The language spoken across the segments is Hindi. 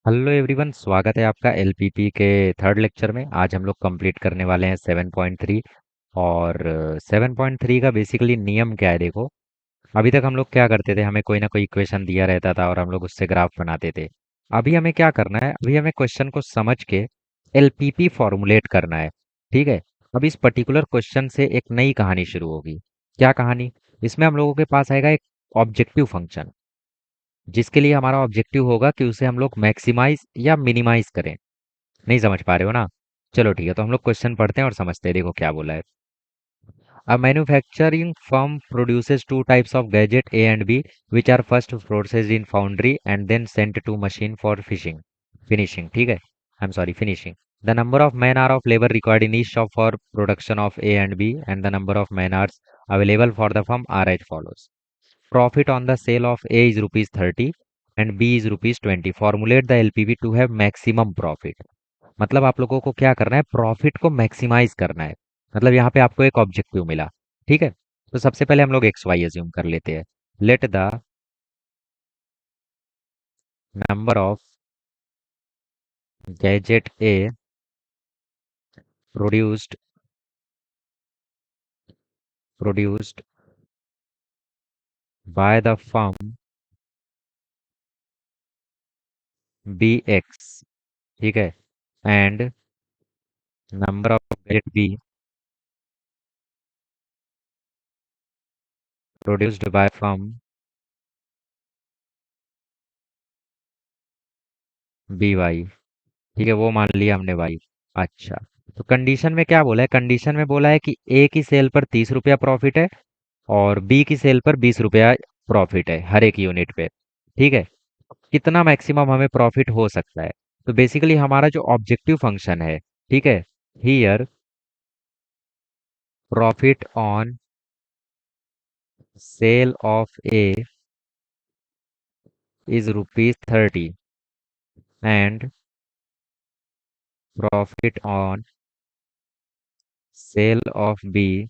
हेलो एवरीवन, स्वागत है आपका एलपीपी के थर्ड लेक्चर में। आज हम लोग कंप्लीट करने वाले हैं 7.3। और 7.3 का बेसिकली नियम क्या है, देखो। अभी तक हम लोग क्या करते थे, हमें कोई ना कोई इक्वेशन दिया रहता था और हम लोग उससे ग्राफ बनाते थे। अभी हमें क्या करना है, अभी हमें क्वेश्चन को समझ के एलपीपी फॉर्मुलेट करना है। ठीक है। अब इस पर्टिकुलर क्वेश्चन से एक नई कहानी शुरू होगी। क्या कहानी? इसमें हम लोगों के पास आएगा एक ऑब्जेक्टिव फंक्शन, जिसके लिए हमारा ऑब्जेक्टिव होगा कि उसे हम लोग मैक्सिमाइज या मिनिमाइज करें। नहीं समझ पा रहे हो ना? चलो ठीक है, तो हम लोग क्वेश्चन पढ़ते हैं और समझते हैं। देखो क्या बोला है। A manufacturing firm produces two types of gadget A and B, which are first processed in foundry and then sent to machine for finishing. ठीक है। I'm sorry, finishing. The number of man hour of labor required in each shop for production of A and B and the number of man hours available for the firm are as follows. Profit on the sale of A is rupees 30 and B is rupees 20. Formulate the LPV to have maximum profit. मतलब आप लोगों को क्या करना है, प्रॉफिट को मैक्सिमाइज करना है। मतलब यहाँ पे आपको एक ऑब्जेक्टिव मिला। ठीक है। तो सबसे पहले हम लोग एक्स वाई एज्यूम कर लेते हैं। Let the number of gadget A produced produced by the firm B x. ठीक है। And number of gadget B produced by firm B Y. ठीक है, वो मान लिया हमने वाई। अच्छा। तो कंडीशन में क्या बोला है? कंडीशन में बोला है कि ए की सेल पर 30 रुपया प्रॉफिट है और बी की सेल पर 20 रुपया प्रॉफिट है हर एक यूनिट पे। ठीक है। कितना मैक्सिमम हमें प्रॉफिट हो सकता है? तो बेसिकली हमारा जो ऑब्जेक्टिव फंक्शन है, ठीक है, here profit on sale of A is rupees 30 and profit on sale of B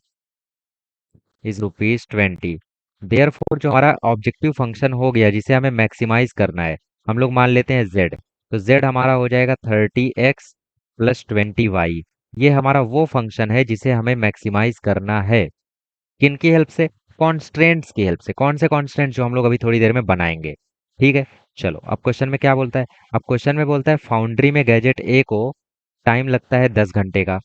is rupees 20। Therefore जो हमारा ऑब्जेक्टिव फंक्शन हो गया जिसे हमें मैक्सिमाइज करना है, हम लोग मान लेते हैं जेड। तो जेड हमारा हो जाएगा 30x प्लस 20y। ये हमारा वो फंक्शन है जिसे हमें मैक्सिमाइज करना है। किन की हेल्प से? कॉन्स्ट्रेंट्स की हेल्प से। कौन से कॉन्स्ट्रेंट? जो हम लोग अभी थोड़ी देर में बनाएंगे। ठीक है। चलो, अब क्वेश्चन में क्या बोलता है? अब क्वेश्चन में बोलता है फाउंड्री में गैजेट ए को टाइम लगता है 10 घंटे का।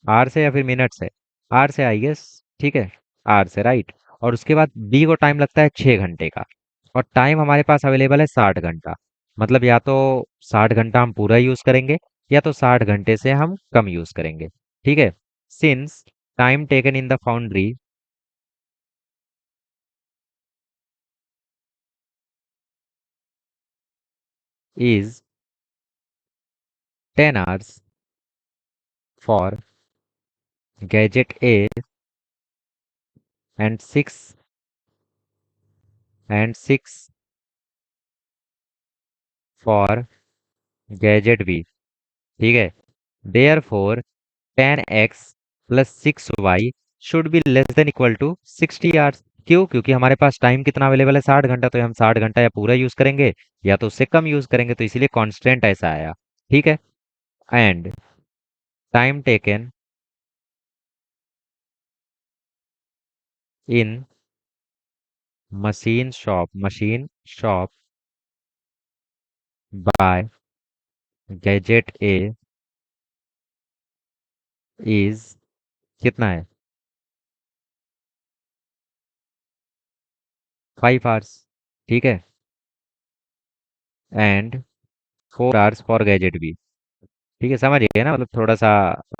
आर से या फिर मिनट से? आर से, आई गेस। ठीक है, आर से, राइट। और उसके बाद बी को टाइम लगता है 6 घंटे का। और टाइम हमारे पास अवेलेबल है 60 घंटा। मतलब या तो 60 घंटा हम पूरा यूज करेंगे या तो 60 घंटे से हम कम यूज करेंगे। ठीक है। Since time taken in the foundry is 10 hours for gadget A and 6 for gadget B। ठीक है। Therefore 10x plus 6y should be less than equal to 60 hours। क्यों? क्योंकि हमारे पास टाइम कितना अवेलेबल है, 60 घंटा। तो हम 60 घंटा या पूरा यूज करेंगे या तो उससे कम यूज करेंगे, तो इसीलिए कांस्टेंट ऐसा आया। ठीक है। And time taken in machine shop by gadget A is कितना है? 5 आवर्स। ठीक है। एंड 4 आवर्स फॉर गैजेट भी। ठीक है, समझ गए ना? मतलब थोड़ा सा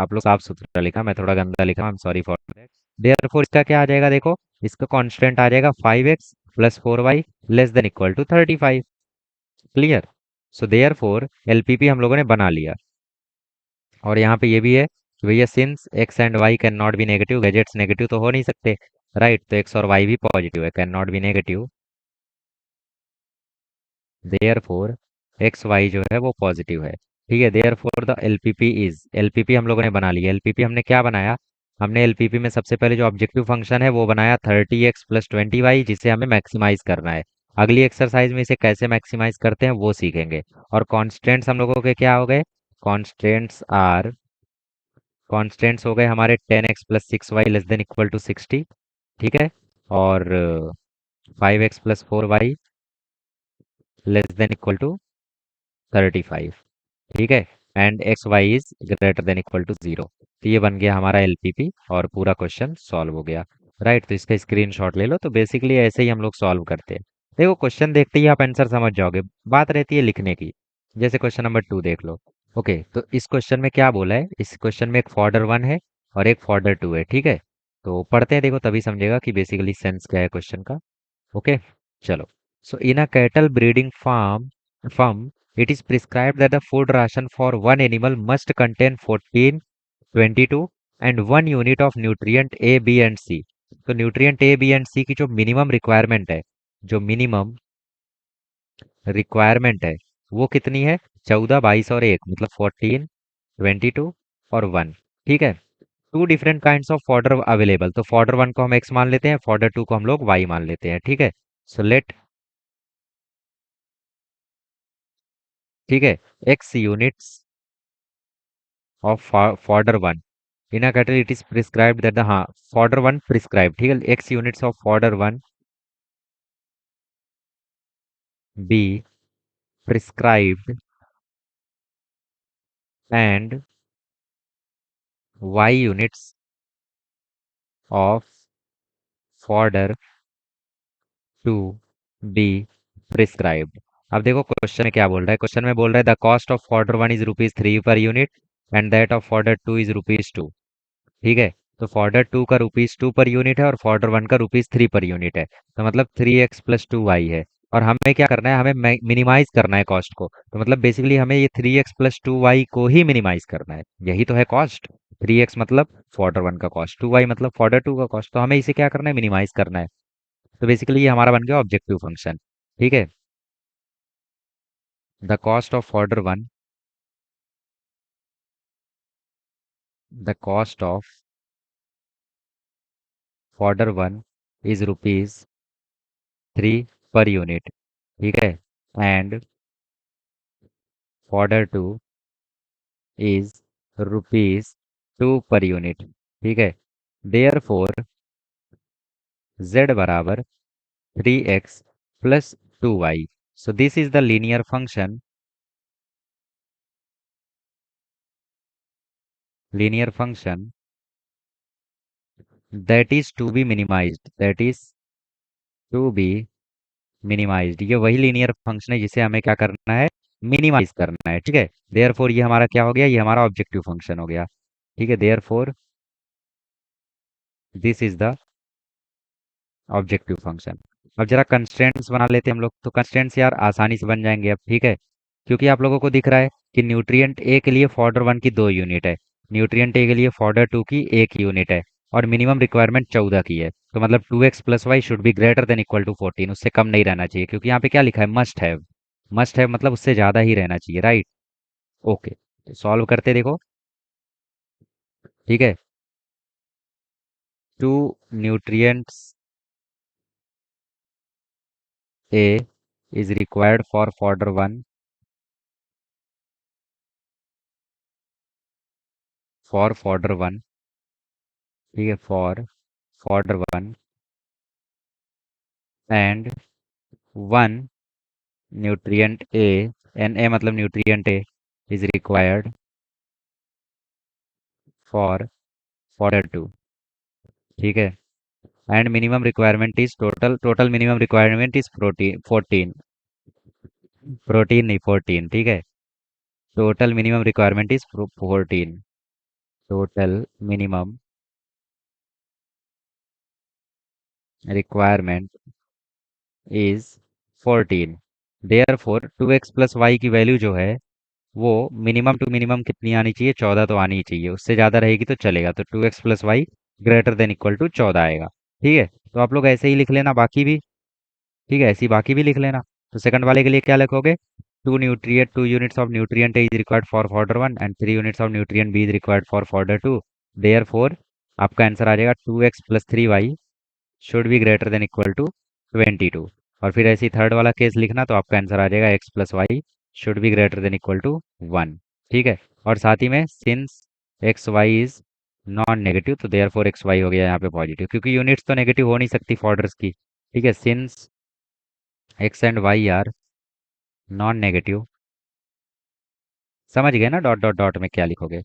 आप लोग साफ सुथरा लिखा, मैं थोड़ा गंदा लिखा, I am sorry for that. Therefore इसका क्या आ जाएगा, देखो। इसका कांस्टेंट आ जाएगा 5x plus 4y less than equal to 35। Clear? So therefore LPP हम लोगों ने बना लिया। और यहाँ पे ये भी है कि भैया since x and y can not be negative, गैजेट्स नेगेटिव तो हो नहीं सकते, राइट? तो एक्स और वाई भी पॉजिटिव है, can not be negative. Therefore x y जो है वो पॉजिटिव है। ठीक है। Therefore the LPP is, LPP हम लोगों ने बना लिया। एलपीपी हमने क्या बनाया? हमने एलपीपी में सबसे पहले जो ऑब्जेक्टिव फंक्शन है वो बनाया 30x प्लस 20y, जिसे हमें मैक्सिमाइज करना है। अगली एक्सरसाइज में इसे कैसे मैक्सिमाइज करते हैं वो सीखेंगे। और कॉन्स्टेंट्स हम लोगों के क्या हो गए? कॉन्स्टेंट्स आर कॉन्स्टेंट्स हो गए हमारे 10x + 6y less than equal to 60। ठीक है। और 5x + 4y less than equal to 35। ठीक है। And XY is greater than equal to 0। तो ये बन गया हमारा एलपीपी और पूरा क्वेश्चन सॉल्व हो गया। राइट, तो इसका स्क्रीनशॉट ले लो। तो बेसिकली ऐसे ही हम लोग सॉल्व करते हैं। देखो क्वेश्चन देखते ही आप आंसर समझ जाओगे, बात रहती है लिखने की। जैसे क्वेश्चन नंबर 2 देख लो। ओके, तो इस क्वेश्चन में क्या बोला है? इस क्वेश्चन में एक फॉर्डर 1 है और एक फॉर्डर 2 है। ठीक है, तो पढ़ते हैं, देखो तभी समझेगा कि बेसिकली सेंस क्या है क्वेश्चन का। ओके, चलो। So in a cattle breeding farm, it is prescribed that the food ration for one animal must contain 14, 22 and 1 unit of nutrient A, B and C. तो न्यूट्रिएंट ए बी एंड सी की जो मिनिमम रिक्वायरमेंट है, जो मिनिमम रिक्वायरमेंट है वो कितनी है? 14, 22 और 1 मतलब 14, 22 और 1। ठीक है। Two different kinds of fodder available. तो फॉर्डर 1 को हम एक्स मान लेते हैं, फॉर्डर 2 को हम लोग वाई मान लेते हैं। ठीक है। सो लेट, ठीक है, x units of fodder 1 in a cattle it is prescribed that the, हाँ, फॉर्डर 1 प्रिस्क्राइब। ठीक है, x units of fodder 1 be prescribed and Y units of fodder 2 be prescribed. अब देखो क्वेश्चन में क्या बोल रहा है? क्वेश्चन में बोल रहा है the cost of fodder 1 is ₹3 per unit and that of fodder 2 is ₹2। ठीक है। तो फॉर्डर 2 का ₹2 पर यूनिट है और फॉर्डर 1 का ₹3 पर यूनिट है। तो मतलब 3x + 2y है। और हमें क्या करना है? हमें मिनिमाइज करना है कॉस्ट को। तो मतलब बेसिकली हमें ये 3x + 2y को ही मिनिमाइज करना है। यही तो है कॉस्ट। 3x मतलब फॉर्डर 1 का कॉस्ट, 2y मतलब फॉर्डर 2 का कॉस्ट। तो हमें इसे क्या करना है? मिनिमाइज करना है। तो बेसिकली ये हमारा बन गया ऑब्जेक्टिव फंक्शन। ठीक है। The cost of fodder 1, the cost of fodder 1 is ₹3 per unit. ठीक है। And fodder 2 is ₹2 per unit. ठीक है। देयर फोर z बराबर 3x + 2y। So this is the linear function that is to be minimized, that is to be minimized. ये वही लीनियर फंक्शन है जिसे हमें क्या करना है? मिनिमाइज करना है। ठीक है। देयर फोर ये हमारा क्या हो गया? ये हमारा ऑब्जेक्टिव फंक्शन हो गया। ठीक है। Therefore this is the objective function. अब जरा कंस्ट्रेंट्स बना लेते हैं हम लोग। तो कंस्ट्रेंट्स यार आसानी से बन जाएंगे अब। ठीक है, क्योंकि आप लोगों को दिख रहा है कि न्यूट्रिएंट ए के लिए फॉर्डर 1 की 2 यूनिट है, न्यूट्रिएंट ए के लिए फॉर्डर 2 की 1 यूनिट है और मिनिमम रिक्वायरमेंट 14 की है। तो मतलब 2x + y should be greater than equal to 14, उससे कम नहीं रहना चाहिए। क्योंकि यहाँ पे क्या लिखा है? Must have. मस्ट हैव मतलब उससे ज़्यादा ही रहना चाहिए। राइट। ओके, सॉल्व करते देखो। ठीक है। Two nutrients A is required for fodder 1, for fodder 1। ठीक है, for fodder 1 and 1 nutrient A, and A मतलब nutrient A is required for fodder 2। ठीक है। and minimum requirement is total minimum requirement is protein 14, protein नहीं 14। ठीक है। total minimum requirement is 14, total minimum requirement is 14। therefore 2x + y की वैल्यू जो है वो मिनिमम टू मिनिमम कितनी आनी चाहिए? 14 तो आनी ही चाहिए। उससे ज़्यादा रहेगी तो चलेगा। तो 2x + y greater than equal to 14 आएगा। ठीक है। तो आप लोग ऐसे ही लिख लेना बाकी भी। ठीक है, ऐसे ही बाकी भी लिख लेना। तो सेकंड वाले के लिए क्या लिखोगे? 2 units of nutrient is required for fodder 1 and 3 units of nutrient B is required for fodder 2। Therefore आपका आंसर आ जाएगा 2x + 3y should be greater than equal to 22। और फिर ऐसे ही थर्ड वाला केस लिखना, तो आपका आंसर आ जाएगा x plus y should be greater than equal to 1। ठीक है। और साथ ही में since x y is non negative, तो देयर फोर एक्स वाई हो गया यहाँ पे पॉजिटिव, क्योंकि यूनिट्स तो नेगेटिव हो नहीं सकती फॉर्डर्स की। ठीक है। Since x and y are non negative, समझ गए ना डॉट डॉट डॉट में क्या लिखोगे।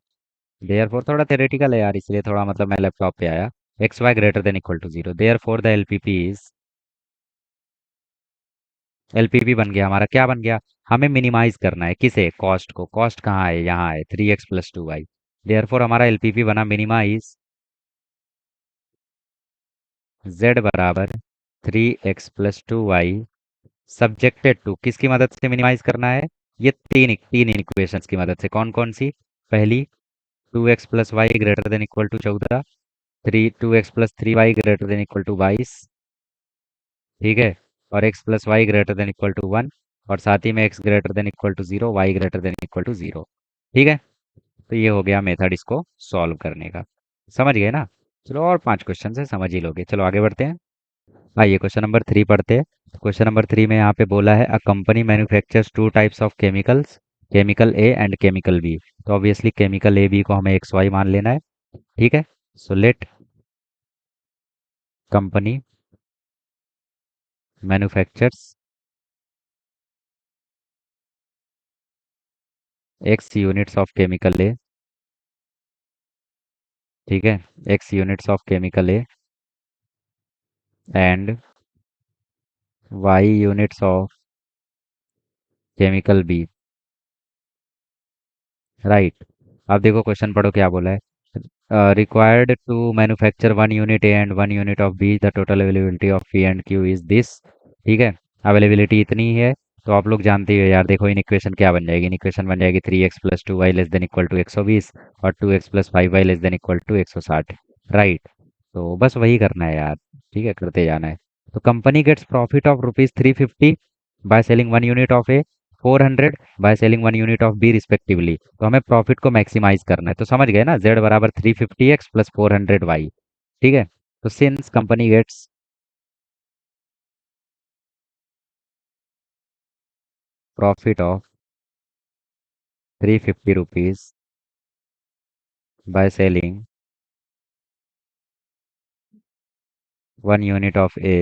देयर फोर थोड़ा थेरेटिकल है यार, इसलिए थोड़ा मतलब मैं लैपटॉप पे आया। X y greater than equal to zero, therefore the LPP is, LPP बन गया हमारा, क्या बन गया, हमें मिनिमाइज करना है किसे, कॉस्ट को। कॉस्ट कहाँ है, यहाँ है, 3x + 2y। देयर फोर हमारा एलपीपी बना मिनिमाइज z बराबर 3x + 2y सब्जेक्टेड टू, किसकी मदद से मिनिमाइज करना है, ये तीन तीन इक्वेशंस की मदद से। कौन कौन सी, पहली 2x + y greater than equal to 14, 2x + 3y greater than equal to 22। ठीक है। और x + y greater than equal to 1, और साथ ही में x greater than equal to 0, y greater than equal to 0। ठीक है। तो ये हो गया मेथड इसको सॉल्व करने का। समझ गए ना। चलो और 5 क्वेश्चन है, समझ ही लोगे। चलो आगे बढ़ते हैं। आइए क्वेश्चन नंबर 3 पढ़ते हैं। क्वेश्चन नंबर 3 में यहाँ पे बोला है, a company manufactures two types of chemicals, chemical A and chemical B. तो ऑब्वियसली केमिकल ए बी को हमें एक्स वाई मान लेना है। ठीक है। So let company manufactures X units of chemical A. ठीक है। X units of chemical A and Y units of chemical B. Right. अब देखो क्वेश्चन पढ़ो क्या बोला है। Required to manufacture 1 unit A and 1 unit of B, the total availability of P and Q is this. ठीक है। अवेलेबिलिटी इतनी ही है, तो आप लोग जानते ही हो यार। देखो इन इक्वेशन क्या बन जाएगी, इन इक्वेशन बन जाएगी 3x + 2y less than equal to 120, और 2x + 5y less than equal to 160। Right. तो बस वही करना है यार। ठीक है, करते जाना है। तो company gets profit of ₹350 by selling 1 unit of A, 400 by selling 1 unit of B respectively. तो हमें प्रॉफिट को मैक्सिमाइज करना है, तो समझ गए ना, z बराबर 350x + 400y। ठीक है। तो सिंस company gets profit of ₹350 by selling 1 unit of A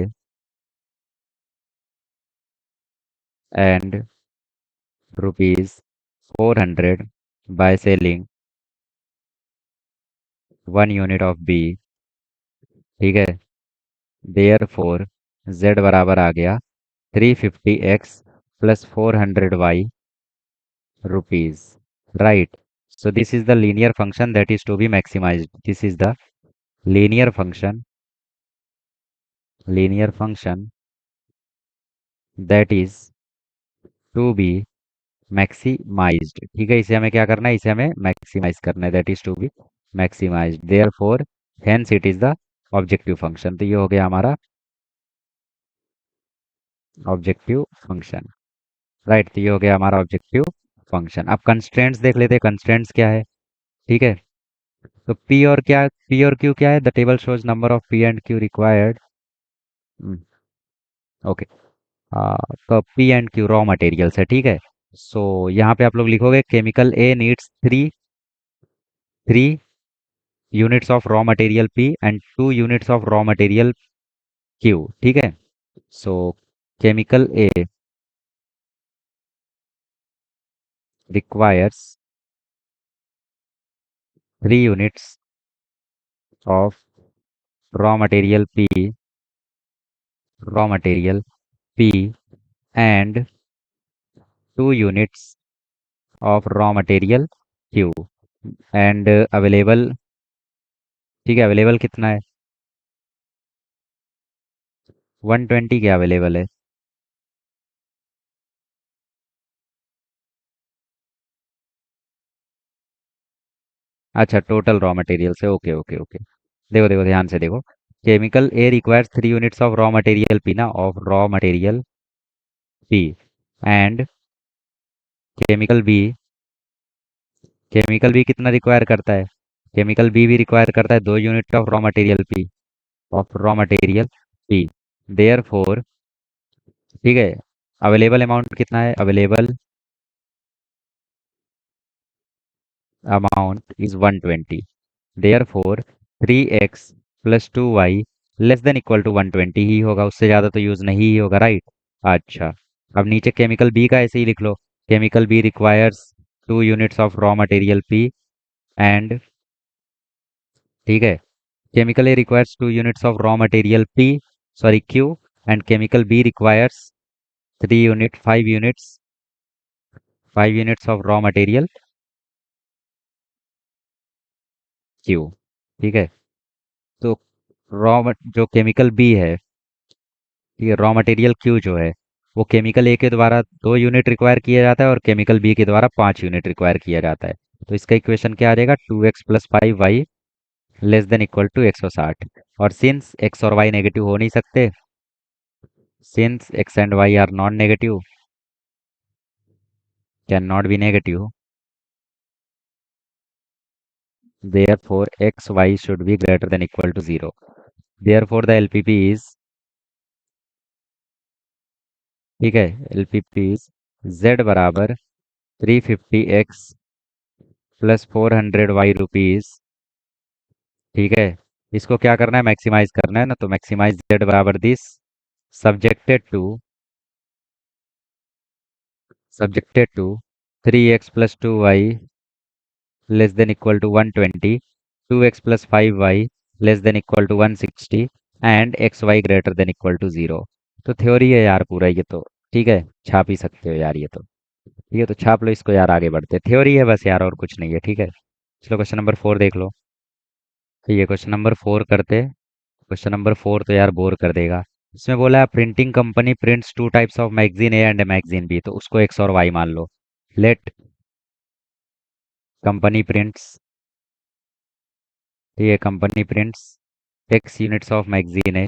and ₹400 by selling 1 unit of B. ठीक है। देयर फोर z बराबर आ गया 350x + 400y rupees. Right. So this is the linear function that is to be maximized. This is the linear function that is to be maximized. ठीक है, इसे हमें क्या करना है, इसे हमें मैक्सिमाइज करना है, that is to be maximized. Therefore hence it is the objective function. तो ये हो गया हमारा ऑब्जेक्टिव फंक्शन। राइट। तो ये हो गया हमारा ऑब्जेक्टिव फंक्शन। अब कंस्ट्रेंट्स देख लेते हैं, कंस्ट्रेंट्स क्या है। ठीक है। तो पी और क्यू क्या है, the table shows number of P and Q required. Okay. तो P and Q raw materials है। ठीक है। सो यहाँ पे आप लोग लिखोगे chemical A needs three units of raw material P and 2 units of raw material Q. ठीक है। So chemical A requires 3 units of raw material P and 2 units of raw material Q and available. ठीक है, अवेलेबल कितना है, 120 क्या अवेलेबल है। अच्छा, टोटल रॉ मटेरियल से, ओके ओके ओके। देखो देखो ध्यान से देखो, chemical A requires 3 units of raw material P ना, of raw material P and chemical B, chemical B कितना रिक्वायर करता है, केमिकल बी भी रिक्वायर करता है 2 unit of raw material P, of raw material P. Therefore ठीक है। अवेलेबल अमाउंट कितना है? Available amount is 120। Therefore 3x plus 2y less than equal to 120 ही होगा, उससे ज़्यादा तो यूज़ नहीं ही होगा, राइट। अच्छा, अब नीचे केमिकल बी का ऐसे ही लिख लो। Chemical B requires 2 units of raw material P and, ठीक है, chemical A requires 2 units of raw material P, sorry Q, and chemical B requires 5 units of raw material Q। ठीक है। तो जो केमिकल बी है, ये रॉ मटेरियल क्यू जो है, वो केमिकल ए के द्वारा 2 यूनिट रिक्वायर किया जाता है और केमिकल बी के द्वारा 5 यूनिट रिक्वायर किया जाता है। तो इसका इक्वेशन क्या आ जाएगा? 2x + 5y less than equal to 160। और सिंस एक्स और वाई नेगेटिव हो नहीं सकते, since x and y are non negative, can not be negative, therefore xy should be greater than equal to 0। therefore the LPP is, ठीक है, LPP is z बराबर 350x प्लस 400y रुपीज। ठीक है। इसको क्या करना है? मैक्सिमाइज करना है ना, तो मैक्सिमाइज z बराबर this, subjected to subjected to 3x + 2y less than equal to 120, 2x + 5y less than equal to 160 and xy greater than equal to 0। तो थ्योरी है यार पूरा ये तो। ठीक है, छाप ही सकते हो यार ये तो। ठीक है, तो छाप लो इसको यार, आगे बढ़ते। थ्योरी है बस यार, और कुछ नहीं है। ठीक है, चलो क्वेश्चन नंबर 4 देख लो। तो ये क्वेश्चन नंबर 4 करते। क्वेश्चन नंबर 4 तो यार बोर कर देगा। इसमें बोला है printing company prints 2 types of magazine A and magazine B, तो उसको एक्स और वाई मान लो। लेट कंपनी प्रिंट्स, ठीक है, company prints x units of magazine A,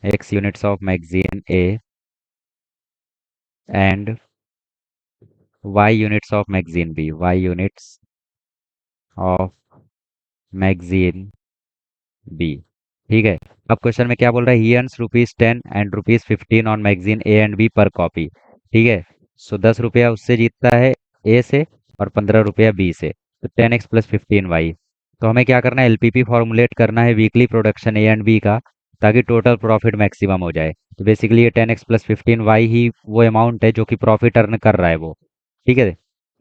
x units of magazine A and y units of magazine B, y units of magazine B. ठीक है। अब क्वेश्चन में क्या बोल रहा है? He earns ₹10 and ₹15 on magazine A and B per copy. ठीक है। सो 10 रुपया उससे जीतता है ए से, और 15 रुपया बी से। तो 10x + 15y। तो हमें क्या करना है? एलपीपी फॉर्मुलेट करना है weekly production A and B का, ताकि टोटल प्रॉफिट मैक्सिमम हो जाए। तो बेसिकली ये 10x + 15y ही वो अमाउंट है जो कि प्रॉफिट अर्न कर रहा है वो। ठीक है।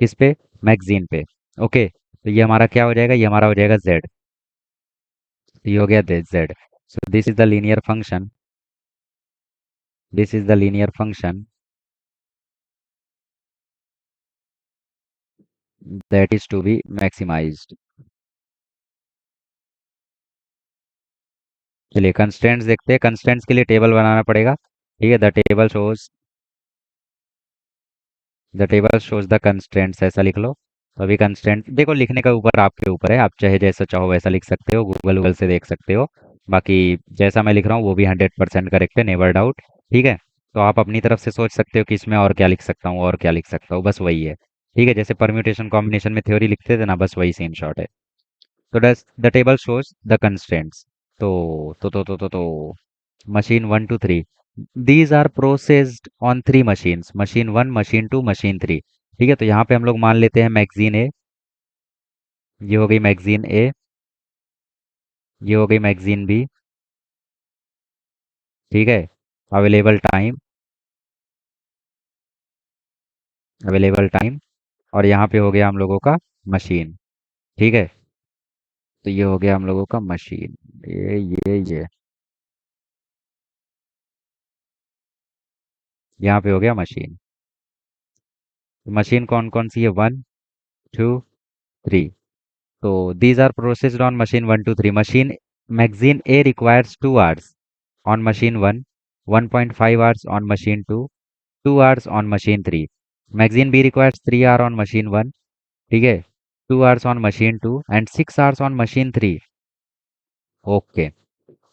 किस पे? मैगजीन पे। ओके, तो ये हमारा क्या हो जाएगा? ये हमारा हो जाएगा जेड। तो ये हो गया z. So this is the linear function, this is the linear function that is to be maximized. चलिए कंस्ट्रेंट्स देखते हैं। कंस्ट्रेंट्स के लिए टेबल बनाना पड़ेगा। ठीक है, the table shows the constraints, ऐसा लिख लो। तो अभी कंस्ट्रेंट देखो, लिखने का ऊपर आपके ऊपर है, आप चाहे जैसा चाहो वैसा लिख सकते हो, गूगल वूगल से देख सकते हो। बाकी जैसा मैं लिख रहा हूँ वो भी 100% करेक्ट है, नेवर डाउट। ठीक है। तो आप अपनी तरफ से सोच सकते हो कि इसमें और क्या लिख सकता हूँ, और क्या लिख सकता हूँ, बस वही है। ठीक है, जैसे परम्यूटेशन कॉम्बिनेशन में थ्योरी लिखते थे ना, बस वही सेम शॉट है। तो does the table shows the constraints. तो machine 1 to 3, these are processed on 3 machines, machine 1, machine 2, machine 3। ठीक है, तो यहाँ पे हम लोग मान लेते हैं मैगजीन ए, ये हो गई मैगजीन ए, ये हो गई मैगजीन बी। ठीक है। अवेलेबल टाइम, अवेलेबल टाइम, और यहाँ पे हो गया हम लोगों का मशीन। ठीक है, तो ये हो गया हम लोगों का मशीन, ये यहाँ पे हो गया मशीन। मशीन कौन कौन सी है? 1, 2, 3। So these are processed on machine 1, 2, 3. Machine magazine A requires 2 hours on machine 1, 1.5 hours on machine 2, 2 hours on machine 3. Magazine B requires 3 hours on machine 1, ठीक है, 2 hours on machine 2 and 6 hours on machine 3। Okay.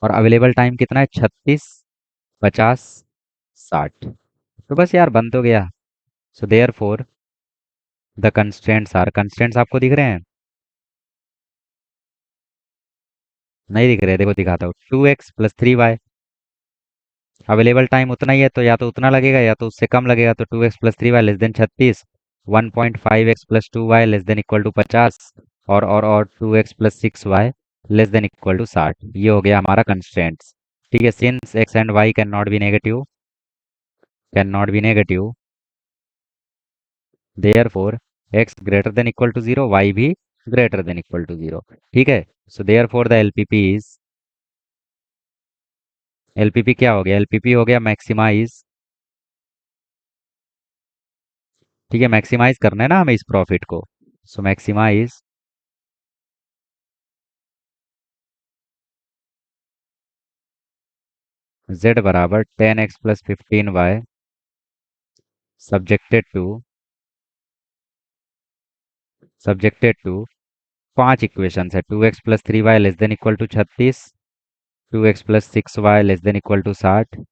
और अवेलेबल टाइम कितना है? 36, 50, 60। तो बस यार बन तो गया। So therefore the constants are, constants आपको दिख रहे हैं? नहीं दिख रहे? देखो दिखाता हूँ, 2x + 3y अवेलेबल टाइम उतना ही है तो या तो उतना लगेगा या तो उससे कम लगेगा, तो 2x+3y less than 36, 1.5x+2y less than equal to 50, और 2x+6y less than equal to 60। ये हो गया हमारा कंस्ट्रेंट्स। ठीक है, since x and y can not be negative, therefore x greater than equal to 0, y भी ग्रेटर देन इक्वल टू 0। ठीक है, सो देयरफॉर द एलपीपी क्या हो गया, एलपीपी हो गया मैक्सिमाइज। ठीक है, मैक्सिमाइज करना है ना हमें इस प्रॉफिट को। सो मैक्सिमाइज z बराबर 10x+15y subjected to subjected to 5 equation है, 2x+3y less than equal to 36, 2x+6y less than equal to 60,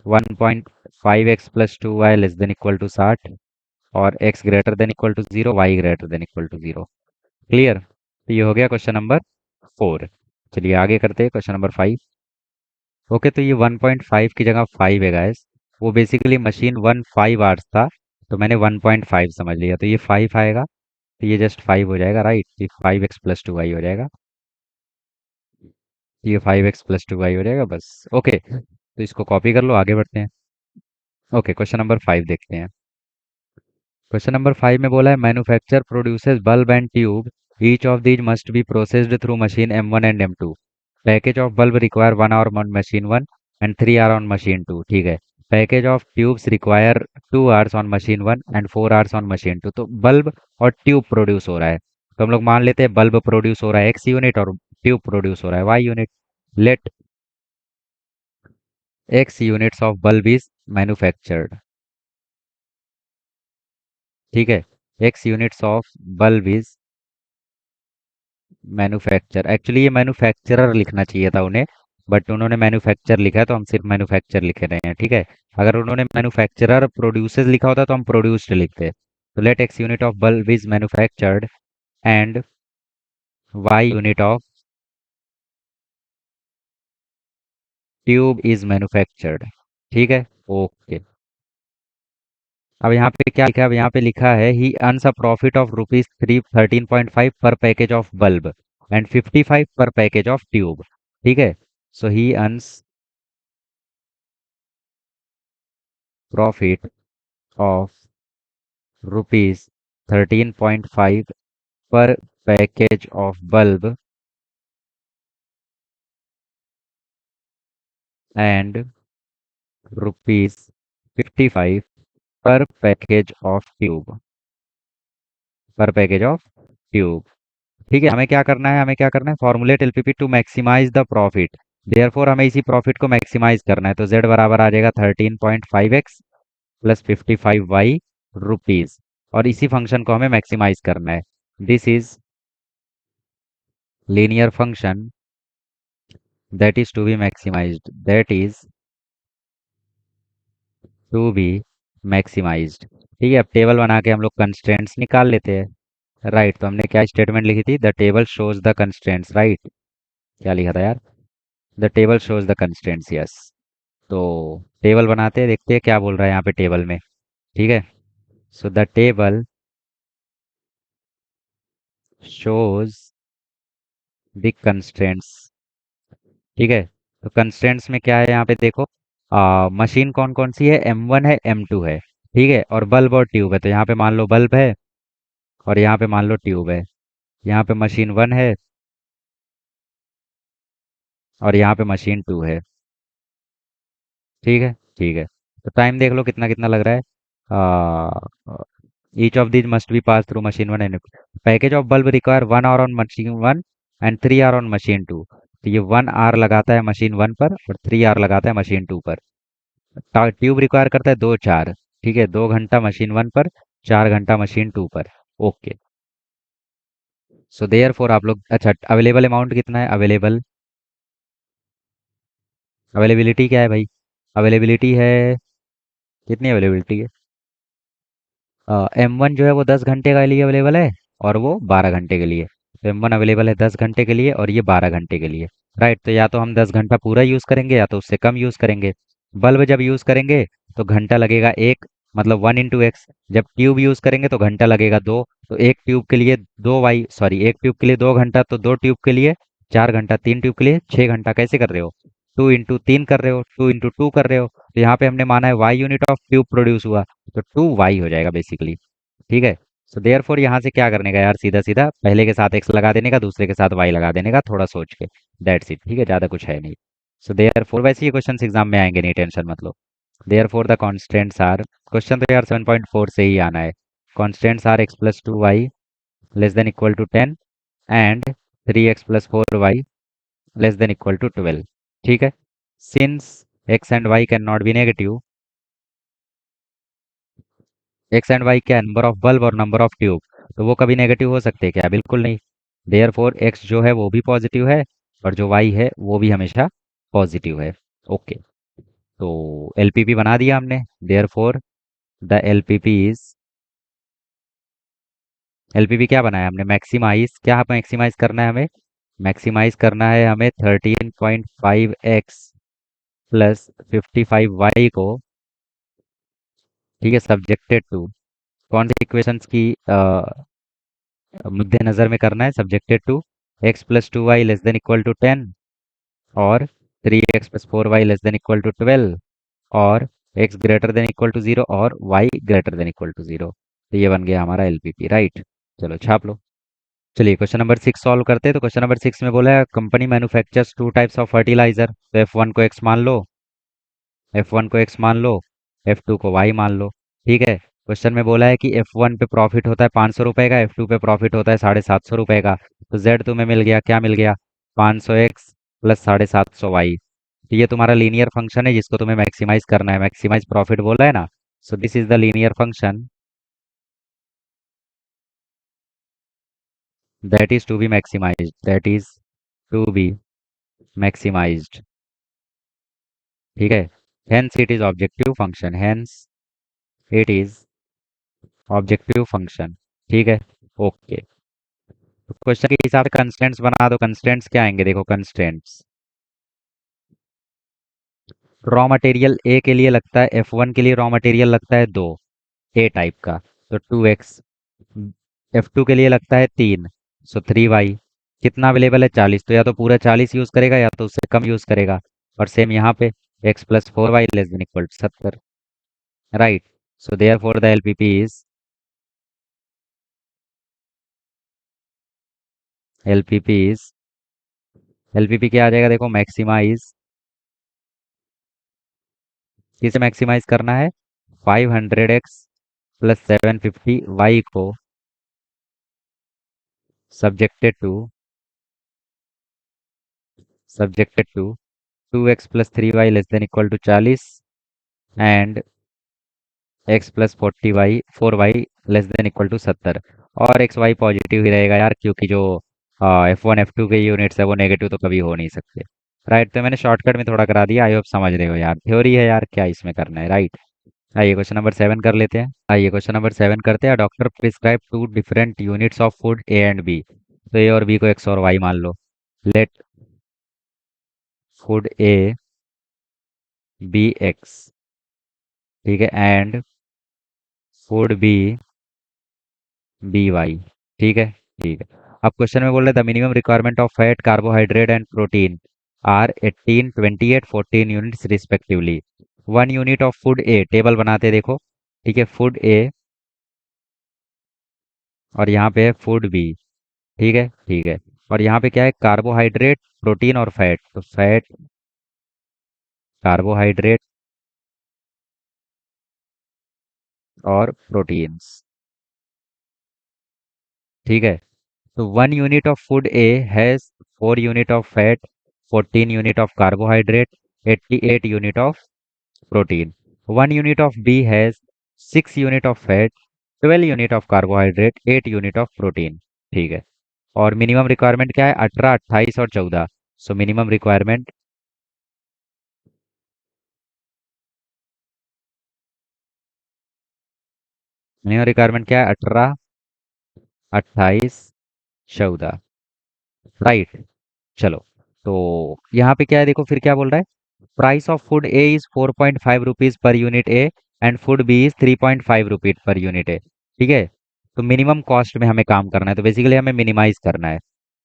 1.5x+2y less than equal to 60, और x greater than equal to 0, y greater than equal to 0। Clear? तो ये हो गया क्वेश्चन नंबर 4। चलिए आगे करते हैं क्वेश्चन नंबर 5। ओके, तो ये 1.5 की जगह 5 है गाइस। वो बेसिकली मशीन 5 आवर्स था, तो मैंने 1.5 समझ लिया, तो ये 5 आएगा, तो ये जस्ट 5 हो जाएगा, राइट? ये 5x+2y हो जाएगा, ये 5x+2y हो जाएगा बस। ओके, तो इसको कॉपी कर लो, आगे बढ़ते हैं। ओके, क्वेश्चन नंबर 5 देखते हैं। क्वेश्चन नंबर 5 में बोला है manufacture produces bulb and tube, each of these must be processed through machine M1 and M2। Package of bulb require 1 hour on machine 1 and 3 hour on machine 2। ठीक है, package of tubes require 2 hours on machine 1 and 4 hours on machine 2। तो बल्ब और ट्यूब प्रोड्यूस हो रहा है, तो हम लोग मान लेते हैं बल्ब प्रोड्यूस हो रहा है x यूनिट और ट्यूब प्रोड्यूस हो रहा है y unit. Let x units of bulb is manufactured. ठीक है, x units of bulb is manufacture, actually ये मैन्युफैक्चरर लिखना चाहिए था उन्हें, बट उन्होंने मैन्युफैक्चर लिखा है तो हम सिर्फ मैन्युफैक्चर लिख रहे हैं। ठीक है, अगर उन्होंने मैन्युफैक्चरर प्रोड्यूसेस लिखा होता तो हम प्रोड्यूस्ड लिखते। तो let x unit of bulb is manufactured and y unit of tube is manufactured. ठीक है, ओके। अब यहाँ पे क्या लिखा है, अब यहाँ पे लिखा है he earns a profit of ₹13.5 पर पैकेज ऑफ बल्ब एंड 55 पर पैकेज ऑफ ट्यूब। ठीक है, so he earns profit of ₹13.5 per package of bulb and ₹55 per package of tube, पर पैकेज ऑफ ट्यूब। ठीक है, हमें क्या करना है formulate LPP to maximize the profit. Therefore हमें इसी प्रॉफिट को मैक्सिमाइज करना है, तो z बराबर आ जाएगा 13.5x प्लस 55y रुपीज, और इसी फंक्शन को हमें मैक्सिमाइज करना है। This is linear function that is to be maximized, that is to be maximised. ठीक है, अब टेबल बना के हम लोग कंस्ट्रेंट्स निकाल लेते हैं। राइट, तो हमने क्या स्टेटमेंट लिखी थी, the table shows the constraints, right? क्या लिखा था यार, the table shows the constraints, yes. तो टेबल बनाते हैं, देखते हैं क्या बोल रहा है यहाँ पे टेबल में। ठीक है, so the table shows the constraints. ठीक है, तो कंस्ट्रेंट्स में क्या है यहाँ पे देखो, मशीन कौन कौन सी है, M1 है, M2 है। ठीक है, और बल्ब और ट्यूब है, तो यहाँ पे मान लो बल्ब है और यहाँ पे मान लो ट्यूब है। यहाँ पे मशीन 1 है और यहाँ पे मशीन 2 है। ठीक है, ठीक है, तो टाइम देख लो कितना कितना लग रहा है। Each of these must be pass through machine 1 and package of bulb require 1 hour on machine 1 and 3 hour on machine 2। तो ये 1 hour लगाता है मशीन 1 पर और 3 hour लगाता है मशीन 2 पर। ट्यूब रिक्वायर करता है 2 4। ठीक है, 2 घंटा मशीन 1 पर, 4 घंटा मशीन 2 पर। ओके, सो देयर फोर आप लोग, अच्छा अवेलेबल अमाउंट कितना है, अवेलेबिलिटी क्या है भाई, अवेलेबिलिटी है, कितनी अवेलेबिलिटी है? M1 जो है वो 10 घंटे के लिए अवेलेबल है और वो 12 घंटे के लिए। तो M1 अवेलेबल है 10 घंटे के लिए और ये 12 घंटे के लिए। राइट, तो या तो हम 10 घंटा पूरा यूज़ करेंगे या तो उससे कम यूज़ करेंगे। बल्ब जब यूज़ करेंगे तो घंटा लगेगा एक, मतलब 1 इंटू एक्स। जब ट्यूब यूज़ करेंगे तो घंटा लगेगा दो। तो एक ट्यूब के लिए दो वाई सॉरी एक ट्यूब के लिए 2 घंटा, तो दो ट्यूब के लिए 4 घंटा, तीन ट्यूब के लिए 6 घंटा। कैसे कर रहे हो? 2 इंटू 3 कर रहे हो, 2 इंटू 2 कर रहे हो, तो यहाँ पे हमने माना है y unit of tube produce हुआ, तो 2 वाई हो जाएगा बेसिकली। ठीक है। सो देयर फोर यहाँ से क्या करने का यार, सीधा सीधा पहले के साथ एक्स लगा देने का, दूसरे के साथ वाई लगा देने का, थोड़ा सोच के। That's it. ठीक है, ज़्यादा कुछ है नहीं। सो देयर फोर वैसे ये क्वेश्चन एग्जाम में आएंगे, नहीं टेंशन मत लो। Therefore the constants are, question तो यार 7.4 से ही आना है। Constants are x+2y less than equal to 10 and 3x+4y less than equal to 12। ठीक है। Since x and y can not be negative, X and Y क्या, नंबर ऑफ बल्ब और नंबर ऑफ ट्यूब, तो वो कभी नेगेटिव हो सकते हैं क्या? बिल्कुल नहीं। देयर फोर एक्स जो है वो भी पॉजिटिव है, और जो वाई है वो भी हमेशा पॉजिटिव है। ओके। तो एलपीपी बना दिया हमने। Therefore the LPP is, LPP क्या बनाया हमने? मैक्सिमाइज, क्या मैक्सिमाइज करना है हमें? मैक्सिमाइज करना है हमें 13.5x प्लस 55y को, ठीक है, सब्जेक्टेड टू कौन सी इक्वेशंस की मध्य नजर में करना है? Subjected to x+2y less than equal to 10 और 3x+4y less than equal to 12 और x greater than equal to 0 और y greater than equal to 0। तो ये बन गया हमारा एलपीपी, राइट। चलो छाप लो। चलिए क्वेश्चन नंबर 6 सॉल्व करते हैं। तो क्वेश्चन नंबर 6 में बोला है company manufactures two types of fertilizer. तो F1 को x मान लो, F1 को x मान लो, F2 को y मान लो। ठीक है। क्वेश्चन में बोला है कि F1 पे प्रॉफिट होता है 500 रुपए का, F2 पे प्रॉफिट होता है 750 रुपए का। तो Z तुम्हें मिल गया, क्या मिल गया? 500x plus 750y। तो ये तुम्हारा लीनियर फंक्शन है जिसको तुम्हें मैक्सिमाइज करना है। मैक्सिमाइज प्रॉफिट बोला है ना, so this is the linear function that is to be maximized, that is to be maximised. ठीक है। Hence it is objective function, hence it is objective function. ठीक है। ओके। तो क्वेश्चन के हिसाब से कंस्टेंट्स बना दो। कंस्टेंट्स क्या आएंगे? देखो कंस्टेंट्स, रॉ मटेरियल ए के लिए लगता है, F1 के लिए रॉ मटेरियल लगता है 2, ए टाइप का, तो 2x। F2 के लिए लगता है 3, सो 3y। कितना अवेलेबल है? 40, तो या तो पूरा 40 यूज करेगा या तो उससे कम यूज करेगा। और सेम यहाँ पे x+4y less than equal to 70, right. So therefore the LPP is, LPP is, LPP क्या आ जाएगा? देखो मैक्सिमाइज, किसे मैक्सिमाइज करना है? 500x प्लस 750y को subjected to, subjected to 2x plus 3y less than equal to 40 and x plus 4y less than equal to 70। और एक्स वाई पॉजिटिव ही रहेगा यार, क्योंकि जो F1 F2 के यूनिट्स है वो नेगेटिव तो कभी हो नहीं सकते। राइट, तो मैंने शॉर्टकट में थोड़ा करा दिया, आई होप समझ रहे हो यार, थ्योरी है यार, क्या इसमें करना है, राइट। आइए क्वेश्चन नंबर 7 कर लेते हैं। आइए क्वेश्चन नंबर 7 करते हैं। Doctor prescribe two different units of food A and B. तो ए और बी को एक्स और वाई मान लो। Let food A be x, ठीक है, and food B be Y. ठीक है। ठीक है। अब क्वेश्चन में बोल रहे the minimum requirement of fat, carbohydrate and protein are 18, 28, 14 units respectively. 1 unit of food A, table बनाते देखो। ठीक है, फूड ए और यहाँ पे है फूड बी। ठीक है। ठीक है। और यहाँ पे क्या है? कार्बोहाइड्रेट, प्रोटीन और फैट। तो फैट, कार्बोहाइड्रेट और प्रोटीन्स। ठीक है। तो 1 unit of food A has 4 unit of fat, 14 unit of carbohydrate, 88 unit of protein. 1 unit of B has 6 unit of fat, 12 unit of carbohydrate, 8 unit of protein. ठीक है। और मिनिमम रिक्वायरमेंट क्या है? 18, 28 और 14। So minimum requirement, minimum requirement क्या है? 18, 28, 14, राइट। चलो, तो यहाँ पे क्या है, देखो फिर क्या बोल रहा है, price of food A is 4.5 rupees per unit A and food B is 3.5 rupees per unit A. ठीक है, तो मिनिमम कॉस्ट में हमें काम करना है, तो बेसिकली हमें मिनिमाइज करना है।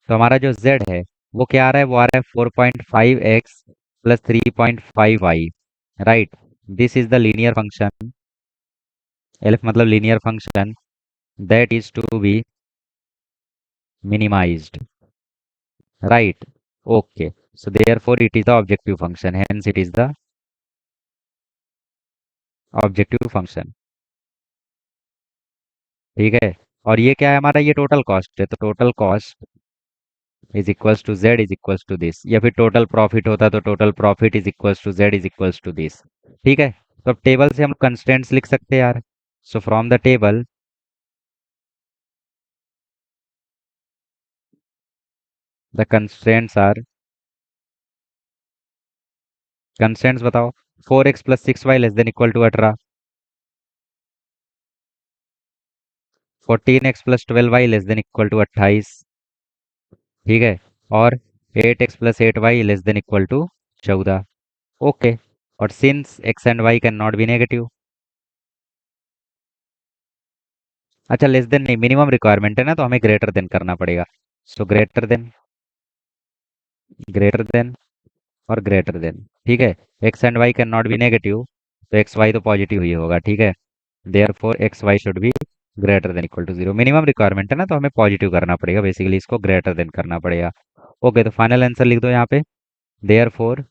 तो हमारा जो z है वो क्या आ रहा है, वो आ रहा है 4.5x plus 3.5y, right. This is the linear function, LF मतलब linear function, that is to be minimized, right. Okay, so therefore it is the objective function, hence it is the objective function। ठीक है, और ये क्या है हमारा, ये टोटल कॉस्ट है, तो total cost is equals to z is equals to this, या फिर टोटल प्रॉफिट होता तो total profit is equals to z is equals to this. ठीक है, तो अब टेबल से हम कंस्टेंट्स लिख सकते हैं यार। So from the table the constants are, constants बताओ, 4x plus 6y less than equal to 18, 14x plus 12y less than equal to 28। ठीक है, और 8x plus 8y less than equal to 14। Okay, और since x and y can not be negative, अच्छा लेस देन नहीं, मिनिमम रिक्वायरमेंट है ना, तो हमें ग्रेटर देन करना पड़ेगा। सो ग्रेटर देन और ग्रेटर देन। ठीक है, x and y can not be negative, तो एक्स वाई तो पॉजिटिव ही होगा। ठीक है, therefore x y should be greater than equal to zero, minimum requirement है ना, तो हमें पॉजिटिव करना पड़ेगा, बेसिकली इसको ग्रेटर देन करना पड़ेगा। ओके, तो फाइनल आंसर लिख दो यहाँ पे, therefore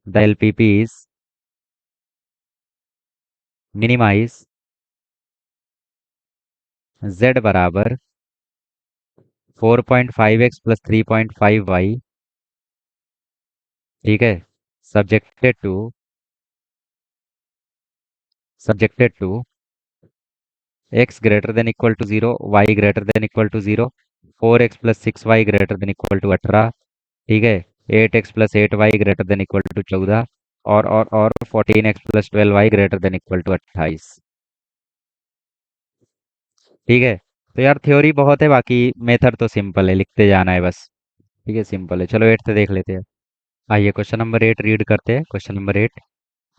the L P P is minimize z बराबर 4.5x प्लस 3.5y। ठीक है, subjected to subjected to x greater than equal to zero, y greater than equal to zero, 4x plus 6y greater than equal to 18। ठीक है, 8x plus 8y greater than equal to 14, और 14x plus 12y greater than equal to 28। ठीक है, तो यार थ्योरी बहुत है, बाकी मेथड तो सिंपल है, लिखते जाना है बस। ठीक है, सिंपल है, चलो 8 से देख लेते हैं। आइए क्वेश्चन नंबर 8 रीड करते हैं, क्वेश्चन नंबर 8।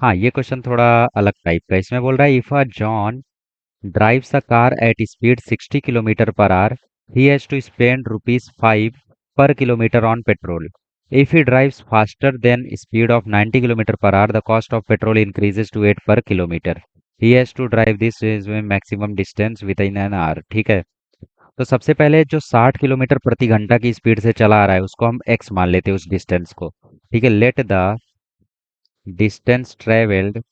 हाँ, ये क्वेश्चन थोड़ा अलग टाइप का है, इसमें बोल रहा है if a John drives a car at speed 60 kilometer per hour, he has to spend rupees 5 per kilometer on petrol. If he drives faster than speed of 90 kilometer per hour, the cost of petrol increases to 8 per kilometer. He has to drive this maximum distance within an hour। ठीक है, तो सबसे पहले जो 60 किलोमीटर प्रति घंटा की स्पीड से चला आ रहा है उसको हम x मान लेते हैं, उस डिस्टेंस को। ठीक है, let the distance travelled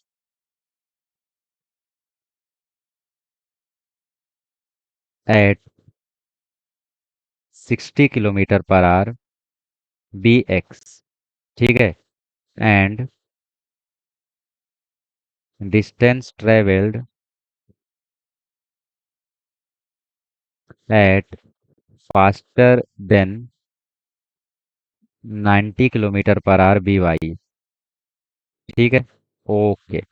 at 60 kilometre per hour be x. ठीक है, and distance travelled at faster than 90 kilometre per hour be Y. ठीक है, ओके,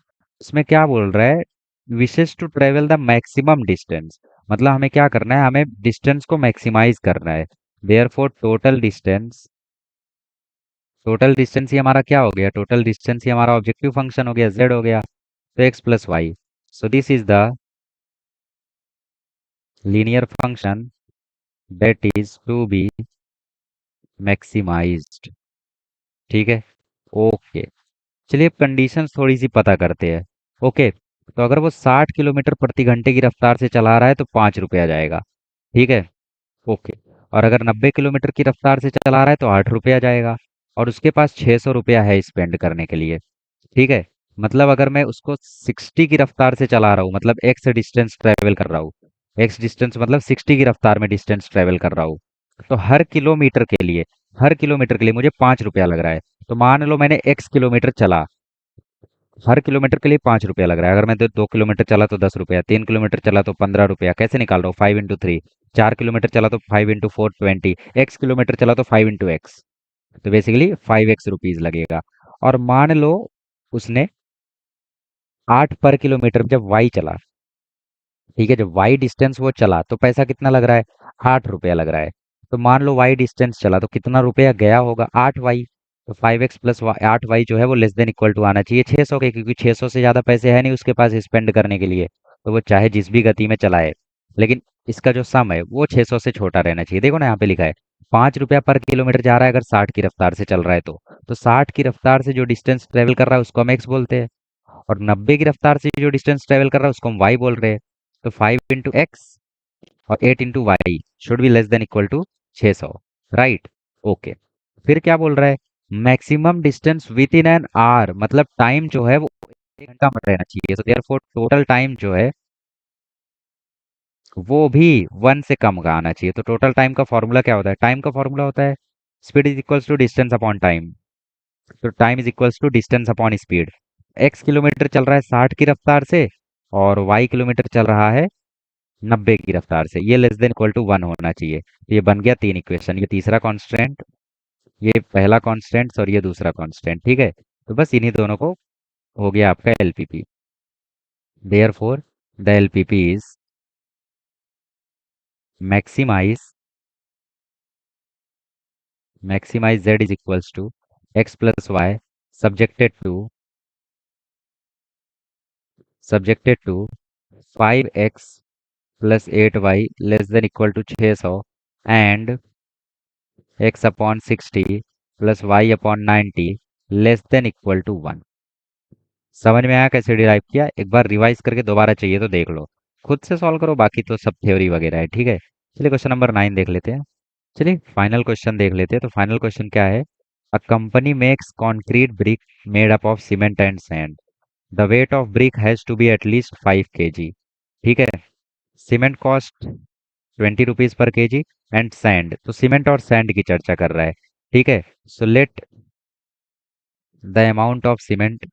इसमें क्या बोल रहा है, wishes to travel the maximum distance, मतलब हमें क्या करना है, हमें डिस्टेंस को मैक्सिमाइज करना है। देयर फोर टोटल डिस्टेंस ही हमारा क्या हो गया, टोटल डिस्टेंस ही हमारा ऑब्जेक्टिव फंक्शन हो गया, जेड हो गया, तो x plus y. So this is the linear function that is to be maximised. ठीक है, ओके, चलिए कंडीशंस थोड़ी सी पता करते हैं। ओके, तो अगर वो 60 किलोमीटर प्रति घंटे की रफ्तार से चला रहा है तो 5 रुपया जाएगा। ठीक है, ओके, और अगर 90 किलोमीटर की रफ्तार से चला रहा है तो 8 रुपया जाएगा, और उसके पास 600 रुपया है स्पेंड करने के लिए। ठीक है, मतलब अगर मैं उसको 60 की रफ्तार से चला रहा हूँ, मतलब एक्स डिस्टेंस ट्रेवल कर रहा हूँ, एक्स डिस्टेंस मतलब 60 की रफ्तार में डिस्टेंस ट्रेवल कर रहा हूँ, तो हर किलोमीटर के लिए मुझे 5 रुपया लग रहा है। तो मान लो मैंने एक्स किलोमीटर चला, हर किलोमीटर के लिए 5 रुपया लग रहा है। अगर मैं 2 किलोमीटर चला तो 10 रुपया, 3 किलोमीटर चला तो 15 रुपया, कैसे निकाल रहा हूँ, 5 इंटू 3। 4 किलोमीटर चला तो 5 इंटू 4 20, एक्स किलोमीटर चला तो 5 इंटू एक्स, तो बेसिकली 5x रुपीज लगेगा। और मान लो उसने 8 पर किलोमीटर जब वाई चला, ठीक है, जब वाई डिस्टेंस वो चला तो पैसा कितना लग रहा है, 8 रुपया लग रहा है। तो मान लो वाई डिस्टेंस चला तो कितना रुपया गया होगा, 8 वाई। तो 5x प्लस 8 वाई जो है वो लेस देन इक्वल टू आना चाहिए 600 के, क्योंकि 600 से ज़्यादा पैसे है नहीं उसके पास स्पेंड करने के लिए। तो वो चाहे जिस भी गति में चलाए, लेकिन इसका जो सम है वो 600 से छोटा रहना चाहिए। देखो ना यहाँ पे लिखा है 5 रुपया पर किलोमीटर जा रहा है अगर 60 की रफ्तार से चल रहा है तो 60 की रफ्तार से जो डिस्टेंस ट्रेवल कर रहा है उसको हम एक्स बोलते हैं, और 90 की रफ्तार से जो डिस्टेंस ट्रेवल कर रहा है उसको हम वाई बोल रहे हैं। तो 5 इंटू एक्स और 8 into y should be less than equal to 600, right. Okay, फिर क्या बोल रहा है, maximum distance within an hour, मतलब टाइम जो है वो 1 घंटा में रहना चाहिए। तो देयरफॉर टोटल टाइम जो है वो भी 1 से कम का आना चाहिए। तो टोटल टाइम का फॉर्मूला क्या होता है, टाइम का फॉर्मूला होता है speed is equals to distance upon time. तो time is equals to distance upon speed. X kilometre चल रहा है 60 की रफ्तार से और वाई किलोमीटर चल रहा है 90 की रफ्तार से, ये लेस देन इक्वल टू 1 होना चाहिए। तो ये बन गया 3 इक्वेशन, ये तीसरा कांस्टेंट, ये पहला कांस्टेंट और ये दूसरा कांस्टेंट, ठीक है। तो बस इन्हीं दोनों को हो गया आपका LPP. Therefore the LPP is maximise maximise z is equals to x plus y subjected to 5x plus 8y less than equal to 600 and x upon 60 plus y upon 90 less than equal to 1। समझ में आया कैसे डिराइव किया, एक बार रिवाइज करके दोबारा चाहिए तो देख लो, खुद से सॉल्व करो, बाकी तो सब थ्योरी वगैरह है, ठीक है। चलिए क्वेश्चन नंबर 9 देख लेते हैं। चलिए फाइनल क्वेश्चन देख लेते हैं। तो फाइनल क्वेश्चन क्या है, a company makes concrete brick made up of cement and sand. The weight of brick has to be at least 5 kg। ठीक है, cement cost 20 rupees per KG and sand, तो सीमेंट और सैंड की चर्चा कर रहा है, ठीक है। So let the amount of cement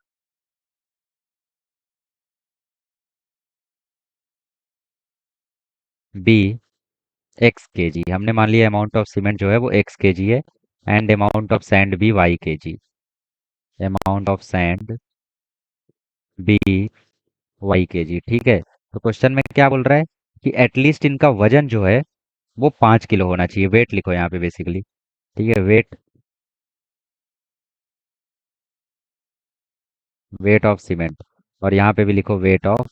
be x kg। हमने मान लिया अमाउंट ऑफ सीमेंट जो है वो x kg है, एंड अमाउंट ऑफ सैंड भी y kg। Amount of sand be y kg, ठीक है। तो क्वेश्चन में क्या बोल रहा है कि एटलीस्ट इनका वजन जो है वो 5 किलो होना चाहिए, वेट लिखो यहाँ पे बेसिकली, ठीक है। वेट ऑफ सीमेंट, और यहाँ पे भी लिखो वेट ऑफ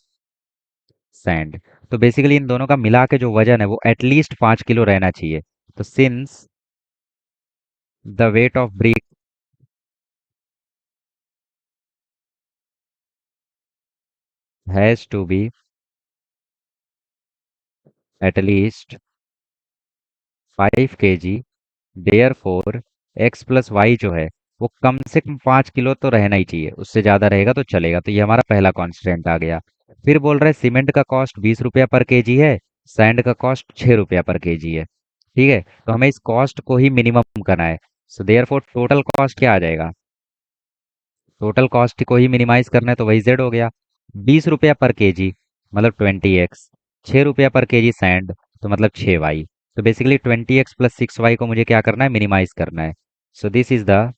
सैंड। तो बेसिकली इन दोनों का मिला के जो वजन है वो एटलीस्ट 5 किलो रहना चाहिए। तो since the weight of brick has to be at least 5 kg, therefore x plus y जो है वो कम से कम 5 किलो तो रहना ही चाहिए, उससे ज्यादा रहेगा तो चलेगा। तो ये हमारा पहला कॉन्स्टेंट आ गया। फिर बोल रहे हैं सीमेंट का कॉस्ट 20 रुपया पर केजी है, सैंड का कॉस्ट 6 रुपया पर केजी है, ठीक है। तो हमें इस कॉस्ट को ही मिनिमम करना है। So therefore total cost क्या आ जाएगा, टोटल कॉस्ट को ही मिनिमाइज करना है तो वही जेड हो गया। 20 रुपया पर केजी मतलब 20x, 6 रुपया पर केजी सैंड तो मतलब 6y। तो बेसिकली 20x प्लस 6y को मुझे क्या करना है, मिनिमाइज करना है। सो this is the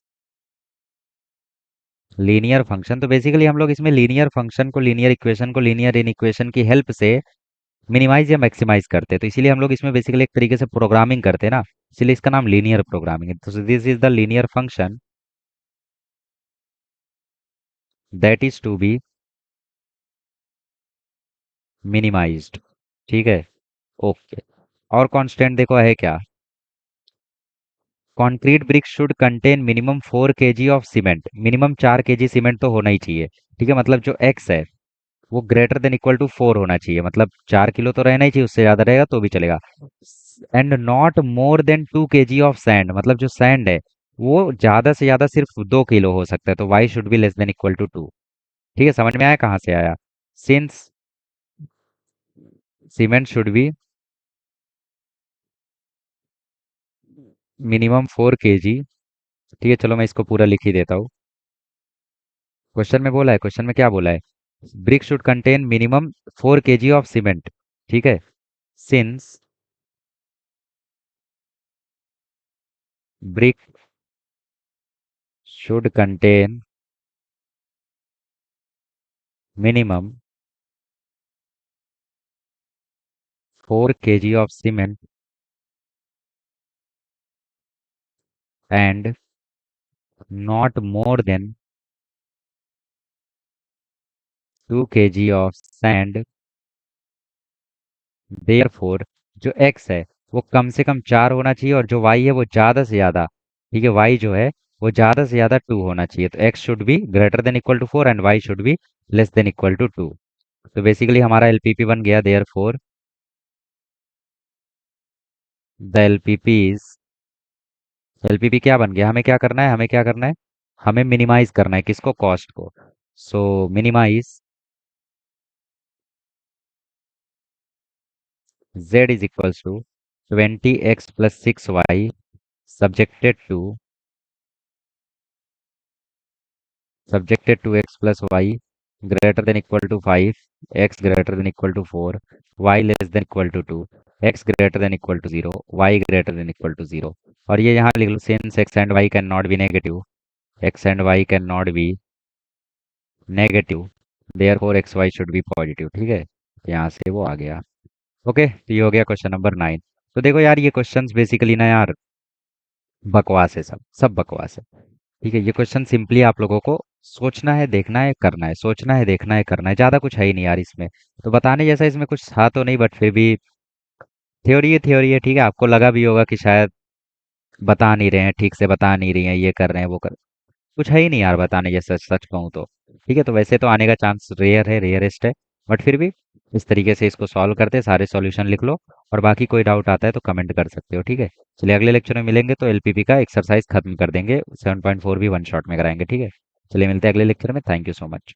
linear function. तो बेसिकली हम लोग इसमें लीनियर फंक्शन को, लीनियर इक्वेशन को लीनियर इन इक्वेशन की हेल्प से मिनिमाइज या मैक्सिमाइज करते हैं। तो इसीलिए हम लोग इसमें बेसिकली एक तरीके से प्रोग्रामिंग करते हैं ना, इसलिए इसका नाम लीनियर प्रोग्रामिंग है। तो this is the linear function that is to be minimised, ठीक है। ओके, और कांस्टेंट देखो है क्या, concrete brick should contain minimum 4 kg of cement, minimum 4 kg cement तो होना ही चाहिए, ठीक है। मतलब जो एक्स है वो ग्रेटर देन इक्वल टू 4 होना चाहिए, मतलब 4 किलो तो रहना ही चाहिए, उससे ज्यादा रहेगा तो भी चलेगा। And not more than 2 kg of sand, मतलब जो सैंड है वो ज्यादा से ज्यादा सिर्फ 2 किलो हो सकता है, तो y should be less than equal to 2। ठीक है, समझ में आया कहाँ से आया, since cement should be minimum 4 kg। ठीक है, चलो मैं इसको पूरा लिख ही देता हूँ। क्वेश्चन में बोला है, क्वेश्चन में क्या बोला है, brick should contain minimum 4 kg of cement, ठीक है। Since brick should contain minimum 4 kg of cement and not more than 2 kg of sand, therefore जो x है वो कम से कम 4 होना चाहिए और जो y है वो ज़्यादा से ज़्यादा, ठीक है, y जो है वो ज़्यादा से ज़्यादा 2 होना चाहिए। तो x should be greater than equal to 4 and y should be less than equal to 2। तो बेसिकली हमारा एलपीपी बन गया, देयर फोर द एलपीपी क्या बन गया, हमें क्या करना है, हमें क्या करना है, हमें मिनिमाइज करना है किसको, कॉस्ट को। So minimize z is equals to 20x plus 6y subjected to x plus y greater than equal to 5, x greater than equal to 4, y less than equal to 2, x greater than equal to 0, y greater than equal to 0। और ये यहाँ लिख लो, since x and y can not be negative, x and y can not be negative, therefore x y should B positive, ठीक है, यहाँ से वो आ गया। ओके, तो ये हो गया क्वेश्चन नंबर 9। तो देखो यार, ये क्वेश्चंस बेसिकली ना यार बकवास है, सब सब बकवास है। ठीक है, ये क्वेश्चन सिंपली आप लोगों को सोचना है, देखना है, करना है, सोचना है, देखना है, करना है, ज्यादा कुछ है ही नहीं यार इसमें। तो बताने जैसा इसमें कुछ था तो नहीं, बट फिर भी थ्योरी है, थ्योरी है, ठीक है। आपको लगा भी होगा कि शायद बता नहीं रहे हैं, ठीक से बता नहीं रही हैं, ये कर रहे हैं, वो कर, कुछ है ही नहीं यार बताने जैसा, सच कहूँ तो। ठीक है, तो वैसे तो आने का चांस रेयर है, रेयरेस्ट है, बट फिर भी इस तरीके से इसको सॉल्व करते, सारे सॉल्यूशन लिख लो, और बाकी कोई डाउट आता है तो कमेंट कर सकते हो, ठीक है। चलिए अगले लेक्चर में मिलेंगे तो एलपीपी का एक्सरसाइज खत्म कर देंगे, 7.4 भी वन शॉट में कराएंगे, ठीक है। चलिए मिलते हैं अगले लेक्चर में, थैंक यू सो मच।